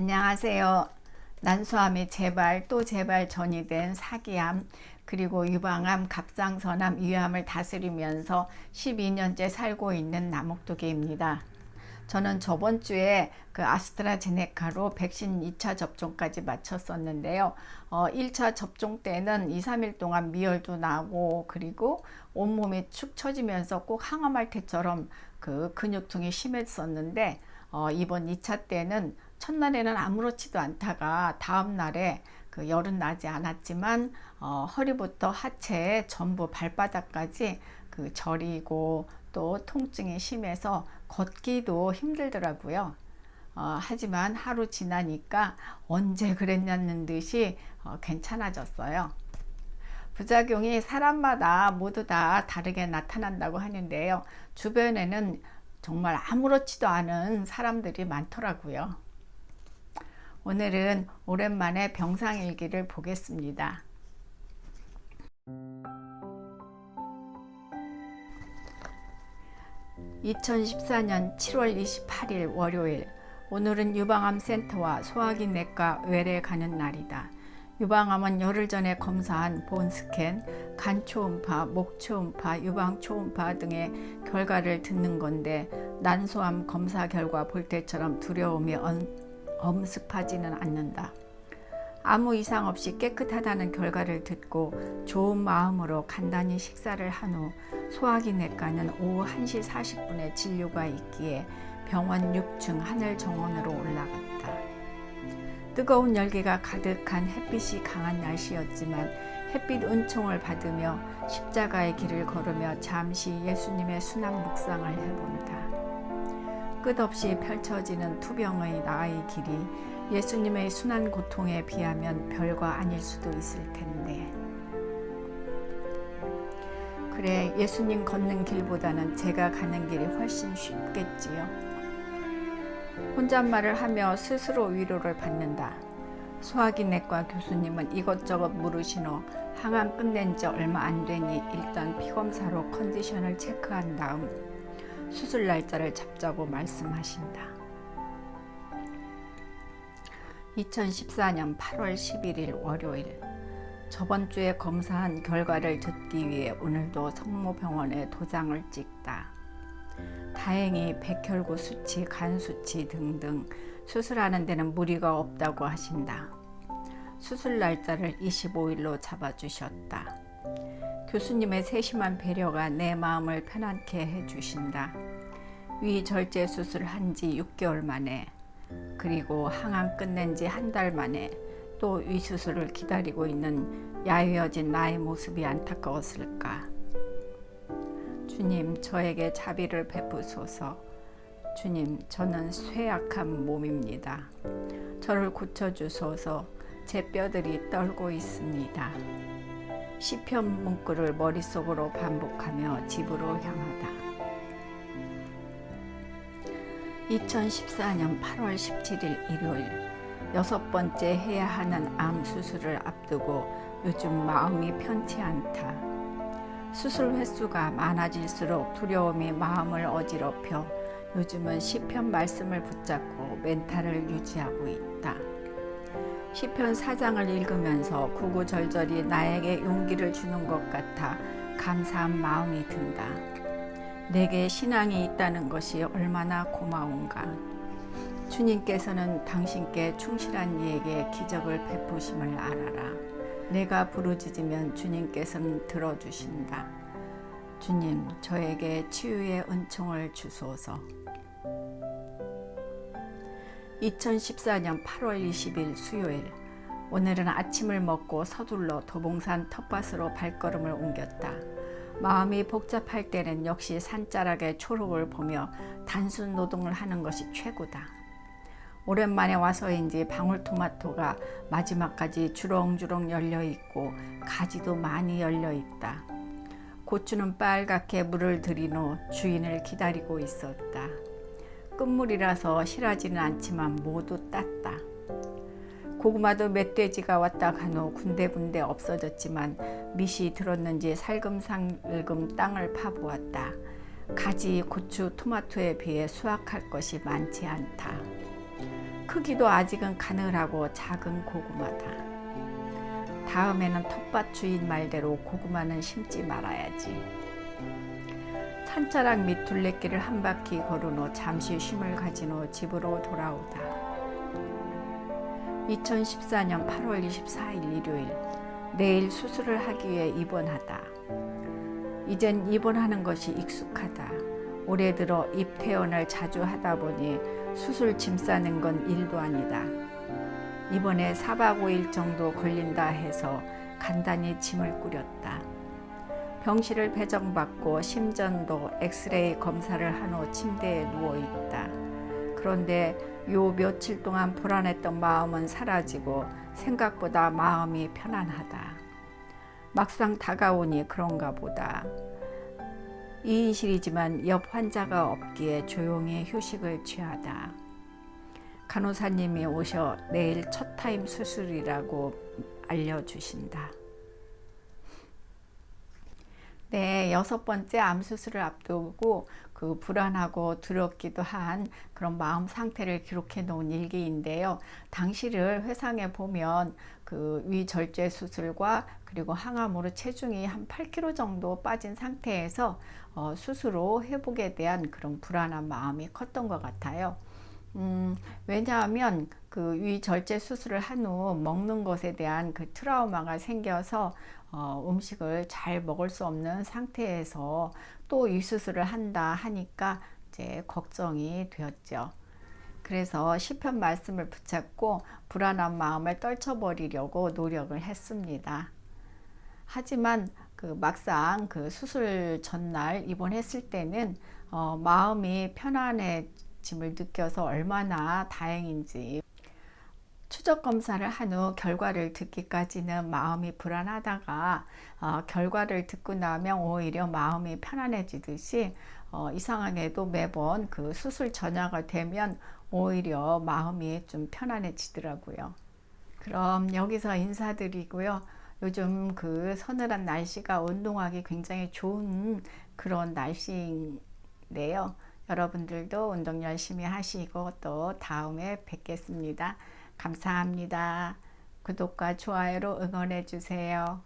안녕하세요. 난소암이 재발 또 재발 전이 된 사기암 그리고 유방암, 갑상선암, 위암을 다스리면서 12년째 살고 있는 남옥도계입니다. 저는 저번 주에 아스트라제네카로 백신 2차 접종까지 마쳤었는데요. 1차 접종 때는 2, 3일 동안 미열도 나고 그리고 온몸이 축 처지면서 꼭 항암할 때처럼 근육통이 심했었는데 이번 2차 때는 첫날에는 아무렇지도 않다가 다음날에 열은 나지 않았지만 허리부터 하체 전부 발바닥까지 저리고 또 통증이 심해서 걷기도 힘들더라고요. 하지만 하루 지나니까 언제 그랬냐는 듯이 괜찮아졌어요. 부작용이 사람마다 모두 다 다르게 나타난다고 하는데요. 주변에는 정말 아무렇지도 않은 사람들이 많더라고요. 오늘은 오랜만에 병상일기를 보겠습니다. 2014년 7월 28일 월요일. 오늘은 유방암 센터와 소화기 내과 외래 가는 날이다. 유방암은 열흘 전에 검사한 본스캔, 간 초음파, 목 초음파, 유방 초음파 등의 결과를 듣는 건데 난소암 검사 결과 볼 때처럼 두려움이 엄습하지는 않는다. 아무 이상 없이 깨끗하다는 결과를 듣고 좋은 마음으로 간단히 식사를 한 후 소화기 내과는 오후 1시 40분에 진료가 있기에 병원 6층 하늘 정원으로 올라갔다. 뜨거운 열기가 가득한 햇빛이 강한 날씨였지만 햇빛 은총을 받으며 십자가의 길을 걸으며 잠시 예수님의 순환 묵상을 해본다. 끝없이 펼쳐지는 투병의 나의 길이 예수님의 순환 고통에 비하면 별거 아닐 수도 있을 텐데. 그래, 예수님 걷는 길보다는 제가 가는 길이 훨씬 쉽겠지요. 혼잣말을 하며 스스로 위로를 받는다. 소화기 내과 교수님은 이것저것 물으신 후 항암 끝낸 지 얼마 안 되니 일단 피검사로 컨디션을 체크한 다음 수술 날짜를 잡자고 말씀하신다. 2014년 8월 11일 월요일. 저번 주에 검사한 결과를 듣기 위해 오늘도 성모병원에 도장을 찍다. 다행히 백혈구 수치, 간 수치 등등 수술하는 데는 무리가 없다고 하신다. 수술 날짜를 25일로 잡아주셨다. 교수님의 세심한 배려가 내 마음을 편안케 해주신다. 위 절제 수술 한지 6개월 만에 그리고 항암 끝낸 지 한 달 만에 또 위 수술을 기다리고 있는 야위어진 나의 모습이 안타까웠을까. 주님, 저에게 자비를 베푸소서. 주님, 저는 쇠약한 몸입니다. 저를 고쳐주소서. 제 뼈들이 떨고 있습니다. 시편 문구를 머릿속으로 반복하며 집으로 향하다. 2014년 8월 17일 일요일. 6번째 해야 하는 암 수술을 앞두고 요즘 마음이 편치 않다. 수술 횟수가 많아질수록 두려움이 마음을 어지럽혀 요즘은 시편 말씀을 붙잡고 멘탈을 유지하고 있다. 시편 4장을 읽으면서 구구절절이 나에게 용기를 주는 것 같아 감사한 마음이 든다. 내게 신앙이 있다는 것이 얼마나 고마운가. 주님께서는 당신께 충실한 이에게 기적을 베푸심을 알아라. 내가 부르짖으면 주님께서는 들어주신다. 주님, 저에게 치유의 은총을 주소서. 2014년 8월 20일 수요일. 오늘은 아침을 먹고 서둘러 도봉산 텃밭으로 발걸음을 옮겼다. 마음이 복잡할 때는 역시 산자락의 초록을 보며 단순 노동을 하는 것이 최고다. 오랜만에 와서인지 방울토마토가 마지막까지 주렁주렁 열려있고 가지도 많이 열려있다. 고추는 빨갛게 물을 들인 후 주인을 기다리고 있었다. 끝물이라서 실하지는 않지만 모두 땄다. 고구마도 멧돼지가 왔다 간 후 군데군데 없어졌지만 밑이 들었는지 살금살금 땅을 파보았다. 가지, 고추, 토마토에 비해 수확할 것이 많지 않다. 크기도 아직은 가늘하고 작은 고구마다. 다음에는 텃밭 주인 말대로 고구마는 심지 말아야지. 산자락 밑 둘레길을 한 바퀴 걸은 후 잠시 쉼을 가진 후 집으로 돌아오다. 2014년 8월 24일 일요일, 내일 수술을 하기 위해 입원하다. 이젠 입원하는 것이 익숙하다. 올해 들어 입퇴원을 자주 하다 보니 수술 짐 싸는 건 일도 아니다. 이번에 4박 5일 정도 걸린다 해서 간단히 짐을 꾸렸다. 병실을 배정받고 심전도 엑스레이 검사를 한 후 침대에 누워있다. 그런데 요 며칠 동안 불안했던 마음은 사라지고 생각보다 마음이 편안하다. 막상 다가오니 그런가 보다. 2인실이지만 옆 환자가 없기에 조용히 휴식을 취하다. 간호사님이 오셔 내일 첫 타임 수술이라고 알려주신다. 네, 6번째 암 수술을 앞두고 그 불안하고 두렵기도 한 그런 마음 상태를 기록해 놓은 일기인데요. 당시를 회상해 보면 그 위절제 수술과 그리고 항암으로 체중이 한 8kg 정도 빠진 상태에서 수술 후 회복에 대한 그런 불안한 마음이 컸던 것 같아요. 왜냐하면 그 위절제 수술을 한 후 먹는 것에 대한 그 트라우마가 생겨서 음식을 잘 먹을 수 없는 상태에서 또 이 수술을 한다 하니까 이제 걱정이 되었죠. 그래서 시편 말씀을 붙잡고 불안한 마음을 떨쳐버리려고 노력을 했습니다. 하지만 그 막상 그 수술 전날 입원했을 때는 마음이 편안해짐을 느껴서 얼마나 다행인지. 추적 검사를 한 후 결과를 듣기까지는 마음이 불안하다가 결과를 듣고 나면 오히려 마음이 편안해지듯이 이상하게도 매번 그 수술 전야가 되면 오히려 마음이 좀 편안해지더라고요. 그럼 여기서 인사드리고요. 요즘 그 서늘한 날씨가 운동하기 굉장히 좋은 그런 날씨인데요. 여러분들도 운동 열심히 하시고 또 다음에 뵙겠습니다. 감사합니다. 구독과 좋아요로 응원해 주세요.